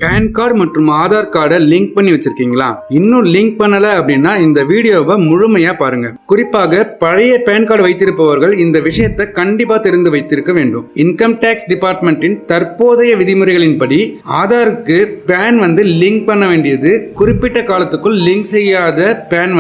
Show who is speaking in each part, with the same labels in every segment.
Speaker 1: Pan card மற்றும் ஆதார் கார்டை link பண்ணி வச்சிருக்கீங்களா? இன்னும் லிங்க் பண்ணல அப்படின்னா இந்த வீடியோவை முழுமையா பாருங்க. குறிப்பாக பழைய பேன் கார்டு வைத்திருப்பவர்கள் இந்த விஷயத்தை கண்டிப்பா தெரிந்து வைத்திருக்க வேண்டும். இன்கம் டேக்ஸ் டிபார்ட்மெண்டின் தற்போதைய விதிமுறைகளின்படி ஆதாருக்கு பேன் லிங்க் பண்ண வேண்டியது குறிப்பிட்ட காலத்துக்குள் லிங்க் செய்யாத பேன்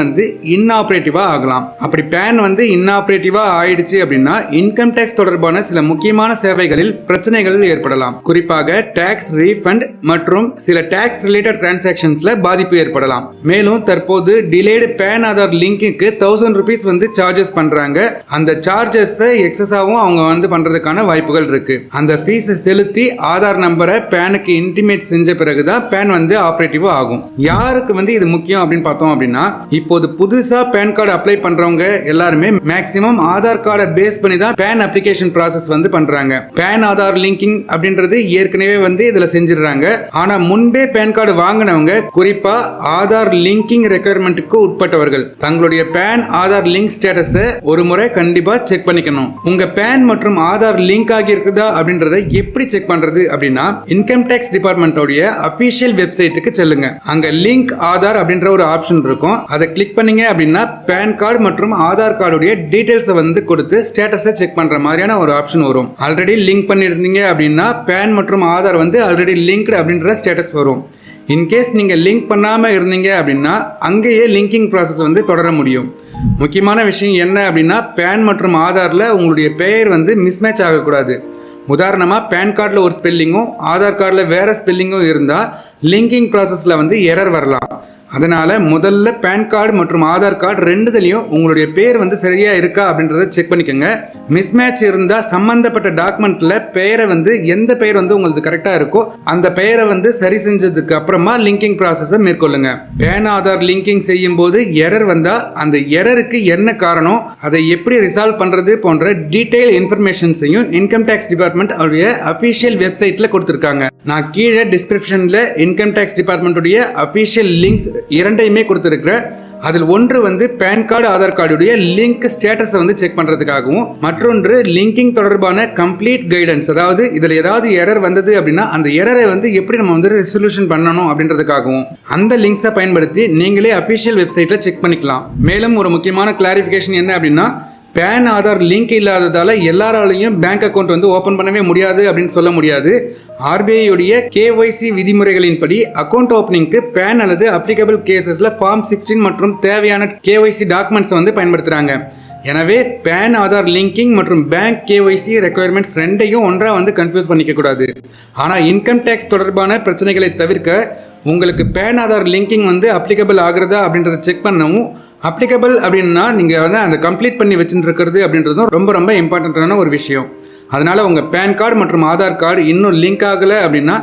Speaker 1: இன்ஆபரேட்டிவா ஆகலாம். அப்படி பேன் இன்ஆபரேட்டிவா ஆயிடுச்சு அப்படின்னா இன்கம் டேக்ஸ் தொடர்பான சில முக்கியமான சேவைகளில் பிரச்சனைகள் ஏற்படலாம். குறிப்பாக டாக்ஸ் ரீஃபண்ட் மற்றும் சில டாக்ஸ் ரிலேட்டட் டிரான்சாக்ஷன்ஸ்ல பாதிப்பு ஏற்படலாம். மேலும் தற்போது டிலேடு பேன் ஆதார் லிங்க்கு 1000 ரூபீஸ் சார்ஜஸ் பண்றாங்க. அந்த சார்ஜஸ் எக்ஸஸாவும் அவங்க பண்றதுக்கான வாய்ப்புகள் இருக்கு. அந்த ஃபீஸ் செலுத்தி ஆதார் நம்பரை பேனுக்கு இன்டிமேட் செஞ்ச பிறகுதான் பேன் ஆபரேட்டிவ் ஆகும். யாருக்கு இது முக்கியம் அப்படின்னு பார்த்தோம் அப்படின்னா, இப்போது புதுசா பேன் கார்டு அப்ளை பண்றவங்க எல்லாருமே மேக்ஸிமம் ஆதார் கார்டை பேஸ் பண்ணி தான் பேன் அப்ளிகேஷன் ப்ராசஸ் பண்றாங்க. பேன் ஆதார் லிங்கிங் அப்படின்றது ஏற்கனவே இதுல செஞ்சிடறாங்க. ஆனா முன்பே பேன் கார்டு வாங்கினவங்க, குறிப்பா ஆதார் லிங்கிங் ரெக்யர்மெண்ட்டுக்கு உட்பட்டவர்கள், தங்களுடைய பேன் ஆதார் லிங்க் ஸ்டேட்டஸை ஒரு முறை கண்டிப்பா செக் பண்ணிக்கணும். உங்க பேன் மற்றும் ஆதார் லிங்க் ஆகி இருக்குதா அப்படின்றத எப்படி செக் பண்றது அப்படின்னா, இன்கம் டேக்ஸ் டிபார்ட்மெண்டோட அபிஷியல் வெப்சைட்டுக்கு செல்லுங்க. அங்க லிங்க் ஆதார் அப்படின்ற ஒரு ஆப்ஷன் இருக்கும். அதை கிளிக் பண்ணீங்க அப்படின்னா பேன் கார்டு மற்றும் ஆதார் கார்டுடைய டீடைல்ஸ் கொடுத்து ஸ்டேட்டஸை செக் பண்ற மாதிரியான ஒரு ஆப்ஷன் வரும். ஆல்ரெடி லிங்க் பண்ணிருந்தீங்க அப்படின்னா பேன் மற்றும் ஆதார் ஆல்ரெடி லிங்க்டு அப்படின்ற ஸ்டேட்டஸ் வரும். இன்கேஸ் நீங்க லிங்க் பண்ணாம இருந்தீங்க அப்படின்னா அங்கேயே லிங்கிங் ப்ராசஸ் தொடர முடியும். முக்கியமான விஷயம் என்ன அப்படின்னா, பேன் மற்றும் ஆதார்ல உங்களுடைய பெயர் மிஸ்மேட்ச் ஆகக்கூடாது. உதாரணமா பேன் கார்டில் ஒரு ஸ்பெல்லிங்கும் ஆதார் கார்டில் வேற ஸ்பெல்லிங்கும் இருந்தால் லிங்கிங் ப்ராசஸில் எரர் வரலாம். அதனால முதல்ல பேன் கார்டு மற்றும் ஆதார் கார்டு ரெண்டுதுலையும் உங்களுடைய பேர் சரியா இருக்கா அப்படின்றத செக் பண்ணிக்கோங்க. மிஸ்மேட்ச் இருந்தா சம்பந்தப்பட்ட டாக்குமெண்ட்ல பெயரை எந்த பெயர் உங்களுக்கு கரெக்டா இருக்கோ அந்த பெயரை சரி செஞ்சதுக்கு அப்புறமா லிங்கிங் ப்ராசஸை மேற்கொள்ளுங்க. பேன் ஆதார் லிங்கிங் செய்யும் போது எரர் வந்தா அந்த எரருக்கு என்ன காரணம், அதை எப்படி ரிசால்வ் பண்றது போன்ற டீடைல் இன்ஃபர்மேஷன்ஸையும் இன்கம் டேக்ஸ் டிபார்ட்மெண்ட் அவருடைய அபிஷியல் வெப்சைட்ல கொடுத்திருக்காங்க. நான் கீழே டிஸ்கிரிப்ஷன்ல இன்கம் டேக்ஸ் டிபார்ட்மெண்ட்டுடைய அபிஷியல் லிங்க்ஸ் இரண்டையுமே கொடுத்திருக்கிறேன். அதில் ஒன்று பேன் கார்டு ஆதார் கார்டுடைய லிங்க் ஸ்டேட்டஸை செக் பண்றதுக்காகவும், மற்றொன்று லிங்கிங் தொடர்பான கம்ப்ளீட் கைடன்ஸ், அதாவது இதில் ஏதாவது எரர் வந்தது அப்படின்னா அந்த எரரை எப்படி நம்ம ரெசல்யூஷன் பண்ணணும் அப்படின்றதுக்காகவும் அந்த லிங்க்ஸை பயன்படுத்தி நீங்களே அபிஷியல் வெப்சைட்ல செக் பண்ணிக்கலாம். மேலும் ஒரு முக்கியமான கிளாரிஃபிகேஷன் என்ன அப்படின்னா, பேன் ஆதார் லிங்க் இல்லாததால எல்லாராலையும் பேங்க் அக்கௌண்ட் ஓபன் பண்ணவே முடியாது அப்படின்னு சொல்ல முடியாது. RBI உடைய KYC விதிமுறைகளின்படி அக்கௌண்ட் ஓப்பனிங்க்கு பேன் அல்லது அப்ளிகபிள் கேசஸ்ல ஃபார்ம் 16 மற்றும் தேவையான KYC டாக்குமெண்ட்ஸ் பயன்படுத்துறாங்க. எனவே பேன் ஆதார் லிங்கிங் மற்றும் பேங்க் KYC ரெக்குயர்மெண்ட்ஸ் ரெண்டையும் ஒன்றா கன்ஃபியூஸ் பண்ணிக்க கூடாது. ஆனால் இன்கம் டேக்ஸ் தொடர்பான பிரச்சனைகளை தவிர்க்க உங்களுக்கு பேன் ஆதார் லிங்கிங் அப்ளிகபிள் ஆகுறதா அப்படின்றத செக் பண்ணவும், அப்ளிகபிள் அப்படின்னா நீங்கள் அந்த கம்ப்ளீட் பண்ணி வச்சுட்டு இருக்கிறது அப்படின்றதும் ரொம்ப ரொம்ப இம்பார்ட்டண்ட்டான ஒரு விஷயம். அதனால் உங்கள் பேன் கார்டு மற்றும் ஆதார் கார்டு இன்னும் லிங்க் ஆகலை அப்படின்னா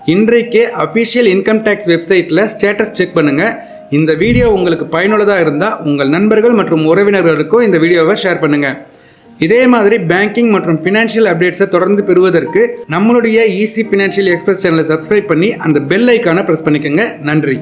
Speaker 1: இன்றைக்கே அஃபிஷியல் இன்கம் டேக்ஸ் வெப்சைட்டில் ஸ்டேட்டஸ் செக் பண்ணுங்கள். இந்த வீடியோ உங்களுக்கு பயனுள்ளதாக இருந்தால் உங்கள் நண்பர்கள் மற்றும் உறவினர்களுக்கும் இந்த வீடியோவை ஷேர் பண்ணுங்கள். இதே மாதிரி பேங்கிங் மற்றும் ஃபினான்ஷியல் அப்டேட்ஸை தொடர்ந்து பெறுவதற்கு நம்மளுடைய ஈஸி ஃபினான்ஷியல் எக்ஸ்பிரஸ் சேனலை சப்ஸ்கிரைப் பண்ணி அந்த பெல் ஐக்கானை ப்ரெஸ் பண்ணிக்கோங்க. நன்றி.